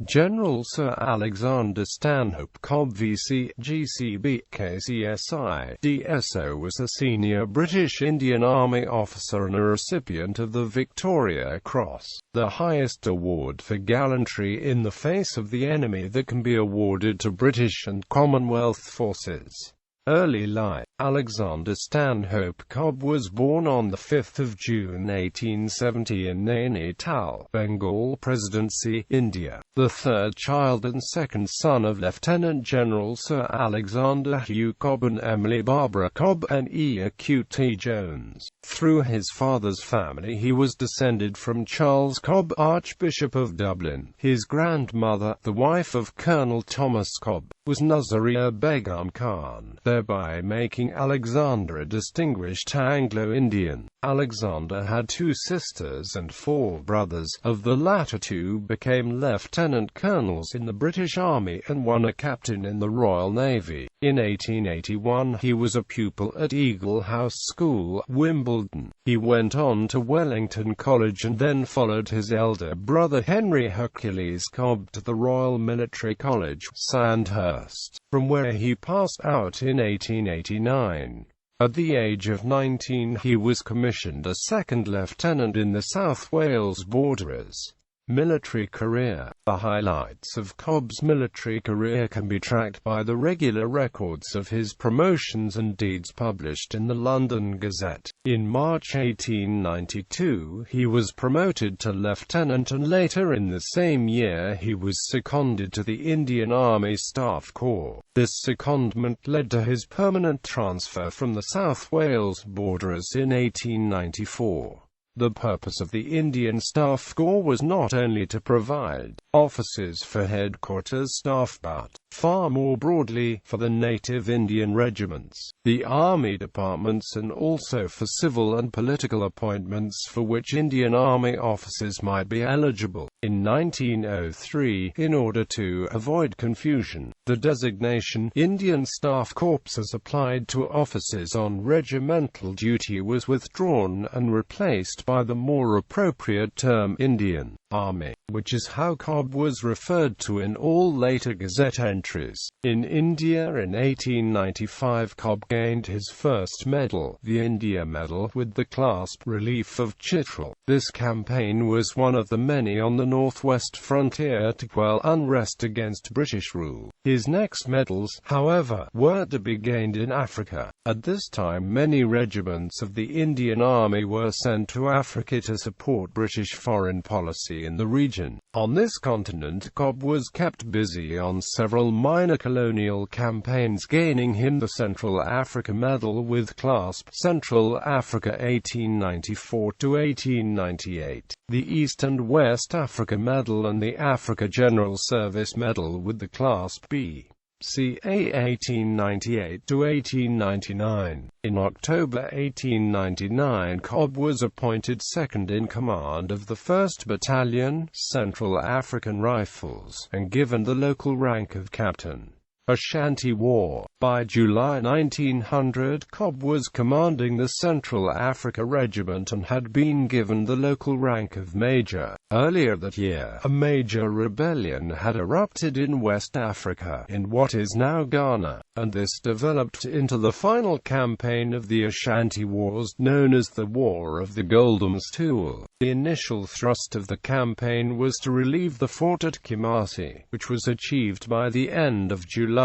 General Sir Alexander Stanhope Cobbe VC, GCB, KCSI, DSO was a senior British Indian Army officer and a recipient of the Victoria Cross, the highest award for gallantry in the face of the enemy that can be awarded to British and Commonwealth forces. Early life. Alexander Stanhope Cobbe was born on 5 June 1870 in Nainital, Bengal Presidency, India, the third child and second son of Lieutenant General Sir Alexander Hugh Cobbe and Emily Barbara Cobbe and E.A.Q.T. Jones. Through his father's family he was descended from Charles Cobbe, Archbishop of Dublin. His grandmother, the wife of Colonel Thomas Cobbe, was Nazaria Begum Khan, thereby making Alexander a distinguished Anglo-Indian. Alexander had 2 sisters and 4 brothers. Of the latter, 2 became lieutenant colonels in the British Army and 1 a captain in the Royal Navy. In 1881 he was a pupil at Eagle House School, Wimbledon. He went on to Wellington College and then followed his elder brother Henry Hercules Cobbe to the Royal Military College, Sandhurst, from where he passed out in 1889. At the age of 19 he was commissioned a second lieutenant in the South Wales Borderers. Military career. The highlights of Cobbe's military career can be tracked by the regular records of his promotions and deeds published in the London Gazette. In March 1892 he was promoted to lieutenant, and later in the same year he was seconded to the Indian Army Staff Corps. This secondment led to his permanent transfer from the South Wales Borderers in 1894. The purpose of the Indian Staff Corps was not only to provide officers for headquarters staff but, far more broadly, for the native Indian regiments, the army departments, and also for civil and political appointments for which Indian Army officers might be eligible. In 1903, in order to avoid confusion, the designation Indian Staff Corps as applied to officers on regimental duty was withdrawn and replaced by the more appropriate term Indian Army, which is how Cobbe was referred to in all later Gazette entries. In India in 1895 Cobbe gained his first medal, the India Medal, with the clasp relief of Chitral. This campaign was one of the many on the northwest frontier to quell unrest against British rule. His next medals, however, were to be gained in Africa. At this time many regiments of the Indian Army were sent to Africa to support British foreign policy in the region. On this continent Cobbe was kept busy on several minor colonial campaigns, gaining him the Central Africa Medal with clasp Central Africa 1894 to 1898, the East and West Africa Medal and the Africa General Service Medal with the clasp B. CA 1898 to 1899. In October 1899 Cobbe was appointed second in command of the 1st Battalion, Central African Rifles, and given the local rank of captain. Ashanti War. By July 1900 Cobbe was commanding the Central Africa Regiment and had been given the local rank of Major. Earlier that year, a major rebellion had erupted in West Africa, in what is now Ghana, and this developed into the final campaign of the Ashanti Wars, known as the War of the Golden Stool. The initial thrust of the campaign was to relieve the fort at Kumasi, which was achieved by the end of July.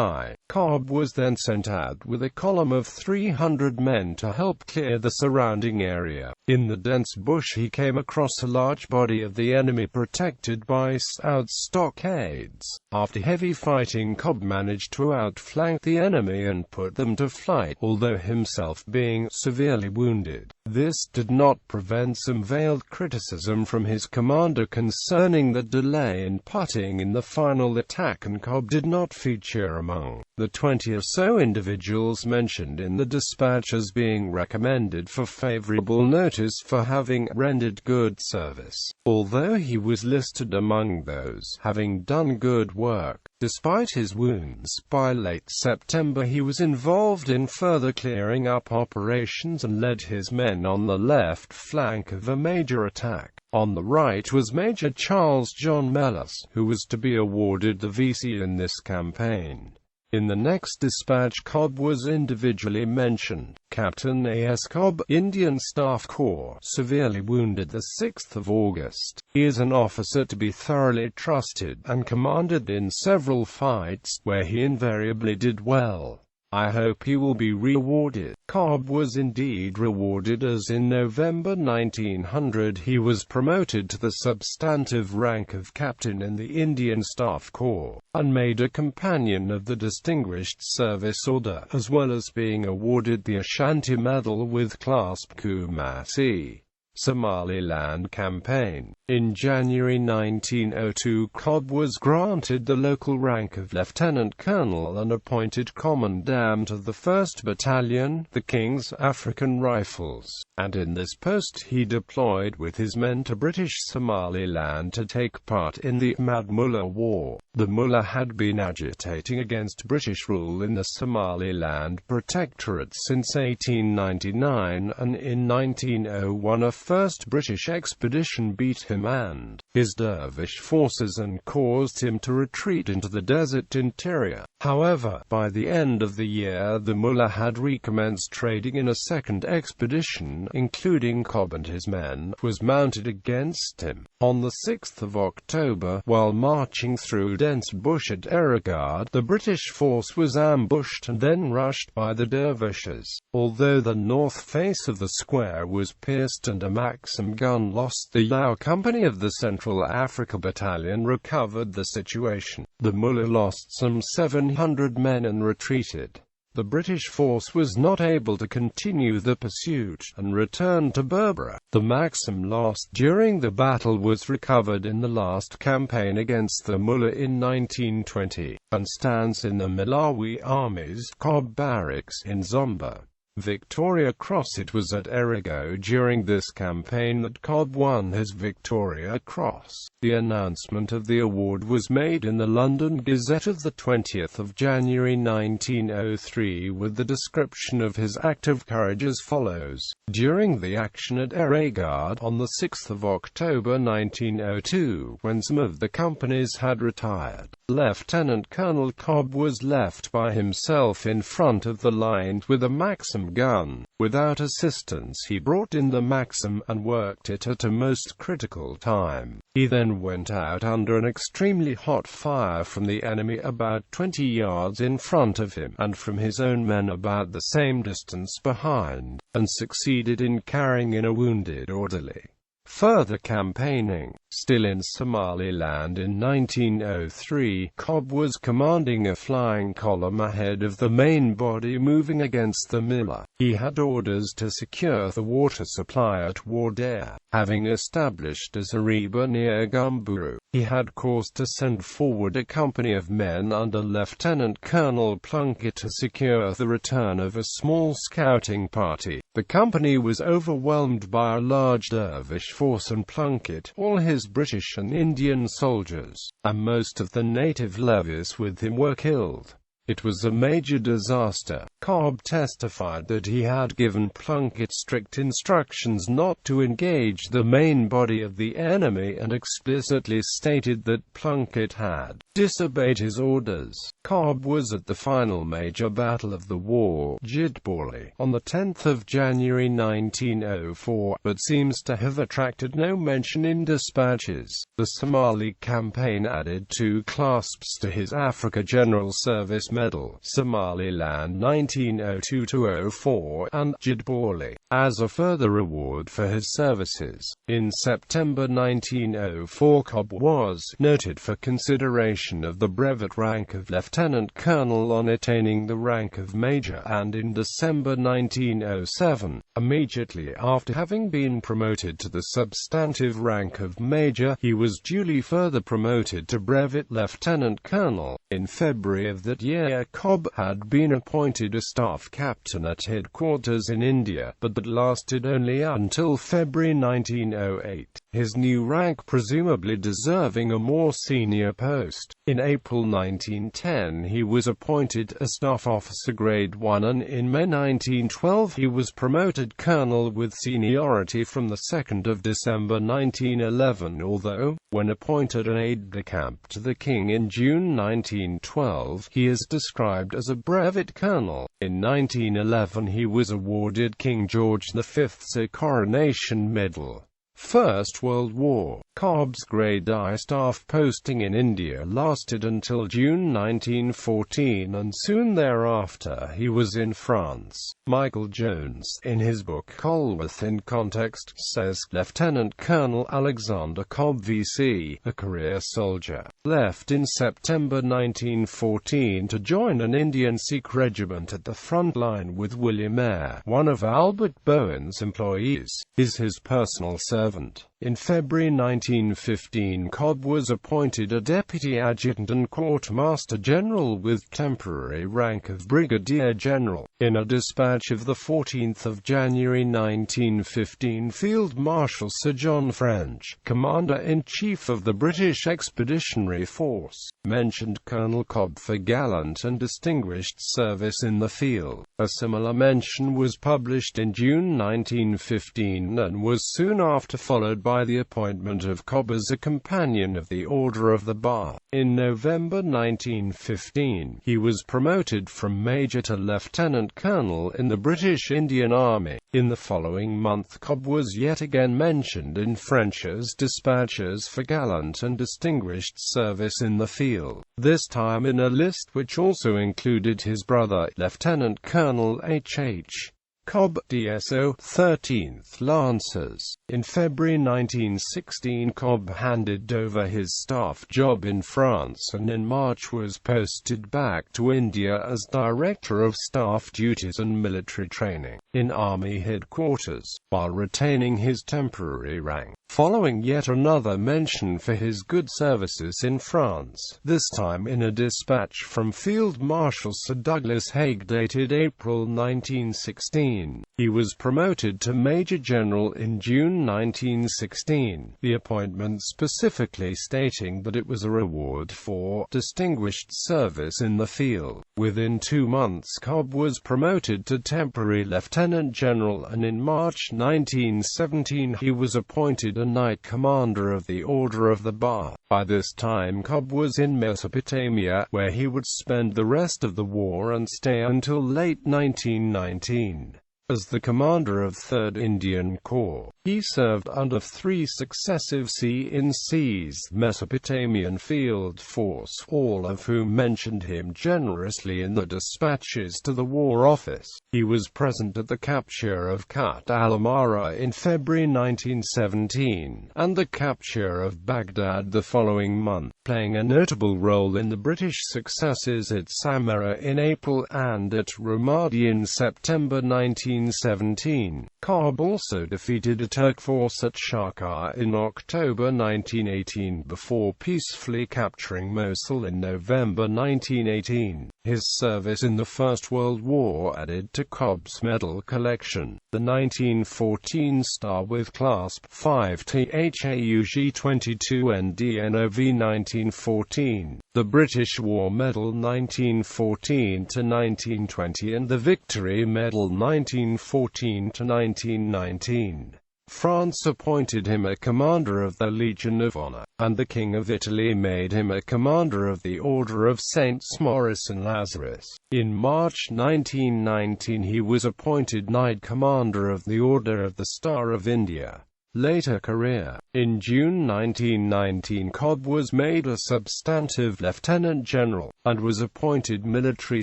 Cobbe was then sent out with a column of 300 men to help clear the surrounding area. In the dense bush he came across a large body of the enemy protected by stout stockades. After heavy fighting Cobbe managed to outflank the enemy and put them to flight, although himself being severely wounded. This did not prevent some veiled criticism from his commander concerning the delay in putting in the final attack, and Cobbe did not feature among the 20 or so individuals mentioned in the dispatch as being recommended for favorable notice for having rendered good service, although he was listed among those having done good work. Despite his wounds, by late September he was involved in further clearing up operations and led his men on the left flank of a major attack. On the right was Major Charles John Mellis, who was to be awarded the VC in this campaign. In the next dispatch, Cobbe was individually mentioned. Captain A.S. Cobbe, Indian Staff Corps, severely wounded the 6th of August. He is an officer to be thoroughly trusted, and commanded in several fights, where he invariably did well. I hope he will be rewarded. Cobbe was indeed rewarded, as in November 1900 he was promoted to the substantive rank of captain in the Indian Staff Corps, and made a Companion of the Distinguished Service Order, as well as being awarded the Ashanti Medal with clasp Kumasi. Somaliland Campaign. In January 1902, Cobbe was granted the local rank of Lieutenant Colonel and appointed Commandant of the 1st Battalion, the King's African Rifles, and in this post he deployed with his men to British Somaliland to take part in the Mad Mullah War. The Mullah had been agitating against British rule in the Somaliland Protectorate since 1899, and in 1901 a first British expedition beat him and his dervish forces and caused him to retreat into the desert interior. However, by the end of the year the Mullah had recommenced trading in a second expedition, including Cobbe and his men, was mounted against him. On the 6th of October, while marching through dense bush at Erigard, the British force was ambushed and then rushed by the dervishes. Although the north face of the square was pierced and a Maxim gun lost, the Yao Company of the Central Africa Battalion recovered the situation. The Mullah lost some 700 men and retreated. The British force was not able to continue the pursuit, and returned to Berbera. The Maxim lost during the battle was recovered in the last campaign against the Mullah in 1920, and stands in the Malawi Army's Cobbe Barracks in Zomba, Victoria Cross. It was at Erigo during this campaign that Cobbe won his Victoria Cross. The announcement of the award was made in the London Gazette of 20 January 1903 with the description of his act of courage as follows. During the action at Erigard on 6 October 1902, when some of the companies had retired, Lieutenant Colonel Cobbe was left by himself in front of the line with a Maxim gun. Without assistance he brought in the Maxim and worked it at a most critical time. He then went out under an extremely hot fire from the enemy about 20 yards in front of him, and from his own men about the same distance behind, and succeeded in carrying in a wounded orderly. Further campaigning. Still in Somaliland in 1903, Cobbe was commanding a flying column ahead of the main body moving against the Mullah. He had orders to secure the water supply at Wardare, having established a zareba near Gumburu. He had cause to send forward a company of men under Lieutenant Colonel Plunkett to secure the return of a small scouting party. The company was overwhelmed by a large dervish force, and Plunkett, all his British and Indian soldiers, and most of the native levies with him were killed. It was a major disaster. Cobbe testified that he had given Plunkett strict instructions not to engage the main body of the enemy, and explicitly stated that Plunkett had disobeyed his orders. Cobbe was at the final major battle of the war, Jidboli, on 10 January 1904, but seems to have attracted no mention in dispatches. The Somali campaign added 2 clasps to his Africa General Service Medal, Somaliland 1902-04, and Jidboli, as a further reward for his services. In September 1904, Cobbe was noted for consideration of the brevet rank of Lieutenant Colonel on attaining the rank of Major, and in December 1907, immediately after having been promoted to the substantive rank of Major, he was duly further promoted to Brevet Lieutenant Colonel. In February of that year, Cobbe had been appointed a staff captain at headquarters in India, but that lasted only until February 1908, his new rank presumably deserving a more senior post. In April 1910 he was appointed a staff officer grade 1, and in May 1912 he was promoted Lieutenant Colonel with seniority from the 2nd of December 1911, although, when appointed an aide-de-camp to the King in June 1912, he is described as a brevet colonel. In 1911 he was awarded King George V's Coronation Medal. First World War. Cobbe's Grade I staff posting in India lasted until June 1914, and soon thereafter he was in France. Michael Jones, in his book Colworth in Context, says, Lieutenant Colonel Alexander Cobbe VC, a career soldier, left in September 1914 to join an Indian Sikh regiment at the front line with William Eyre, one of Albert Bowen's employees, is his personal servant. In February 1915, Cobbe was appointed a Deputy Adjutant and Quartermaster General with temporary rank of Brigadier General. In a dispatch of 14 January 1915, Field Marshal Sir John French, Commander-in-Chief of the British Expeditionary Force, mentioned Colonel Cobbe for gallant and distinguished service in the field. A similar mention was published in June 1915 and was soon after followed by the appointment of Cobbe as a Companion of the Order of the Bar. In November 1915, he was promoted from Major to Lieutenant Colonel in the British Indian Army. In the following month, Cobbe was yet again mentioned in French's dispatches for gallant and distinguished service in the field, this time in a list which also included his brother, Lieutenant Colonel H.H. Cobbe, DSO, 13th Lancers. In February 1916, Cobbe handed over his staff job in France and in March was posted back to India as Director of Staff Duties and Military Training in Army Headquarters, while retaining his temporary rank, following yet another mention for his good services in France, this time in a dispatch from Field Marshal Sir Douglas Haig dated April 1916. He was promoted to Major General in June 1916, the appointment specifically stating that it was a reward for distinguished service in the field. Within 2 months, Cobbe was promoted to Temporary Lieutenant General, and in March 1917 he was appointed a Knight Commander of the Order of the Bar. By this time Cobbe was in Mesopotamia, where he would spend the rest of the war and stay until late 1919. As the commander of 3rd Indian Corps, he served under 3 successive C-in-C's Mesopotamian Field Force, all of whom mentioned him generously in the dispatches to the War Office. He was present at the capture of Kut al-Amara in February 1917, and the capture of Baghdad the following month, playing a notable role in the British successes at Samarra in April and at Ramadi in September 1917. Cobbe also defeated a Turk force at Sharqa in October 1918 before peacefully capturing Mosul in November 1918. His service in the First World War added to Cobbe's medal collection. The 1914 Star with clasp 5 THAUG 22 NDNOV 1914, the British War Medal 1914-1920 and the Victory Medal 1914-1919. France appointed him a Commander of the Legion of Honor, and the King of Italy made him a Commander of the Order of Saints Maurice and Lazarus. In March 1919 he was appointed Knight Commander of the Order of the Star of India. Later career. In June 1919 Cobbe was made a substantive Lieutenant General, and was appointed Military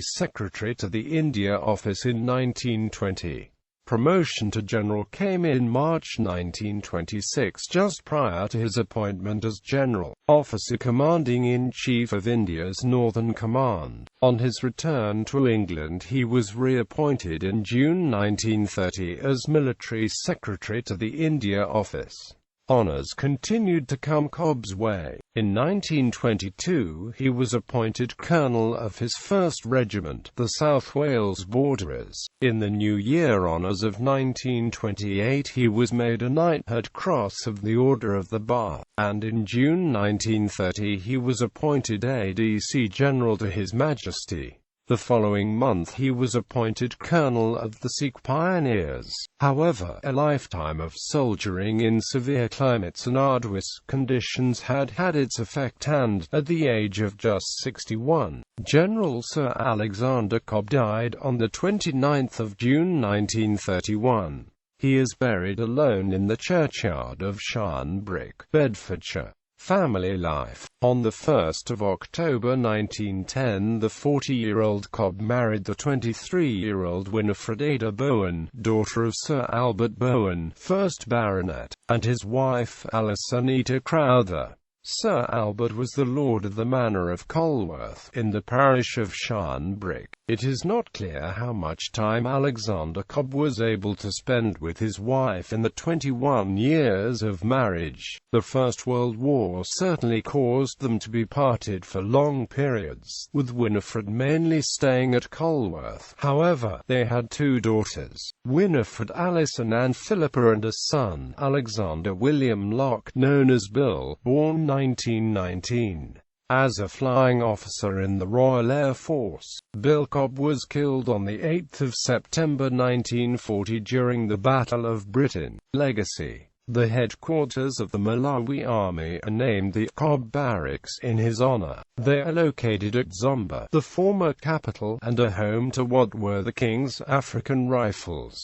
Secretary to the India Office in 1920. Promotion to General came in March 1926, just prior to his appointment as General Officer Commanding-in-Chief of India's Northern Command. On his return to England he was reappointed in June 1930 as Military Secretary to the India Office. Honours continued to come Cobbe's way. In 1922 he was appointed Colonel of his 1st Regiment, the South Wales Borderers. In the New Year Honours of 1928 he was made a Knighthood Cross of the Order of the Bar, and in June 1930 he was appointed ADC General to His Majesty. The following month he was appointed colonel of the Sikh pioneers. However, a lifetime of soldiering in severe climates and arduous conditions had had its effect, and, at the age of just 61, General Sir Alexander Cobbe died on the 29th of June 1931. He is buried alone in the churchyard of Sharnbrick, Bedfordshire. Family life. On the 1st of October 1910, the 40-year-old Cobbe married the 23-year-old Winifred Ada Bowen, daughter of Sir Albert Bowen, 1st Baronet, and his wife Alice Anita Crowther. Sir Albert was the lord of the manor of Colworth, in the parish of Sharnbrick. It is not clear how much time Alexander Cobbe was able to spend with his wife in the 21 years of marriage. The First World War certainly caused them to be parted for long periods, with Winifred mainly staying at Colworth. However, they had two daughters, Winifred Alison and Philippa, and a son, Alexander William Locke, known as Bill, born 1919. As a flying officer in the Royal Air Force, Bill Cobbe was killed on 8 September 1940 during the Battle of Britain. Legacy. The headquarters of the Malawi Army are named the Cobbe Barracks in his honor. They are located at Zomba, the former capital, and are home to what were the King's African Rifles.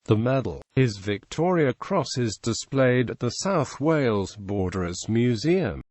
The medal, his Victoria Cross, is displayed at the South Wales Borderers Museum.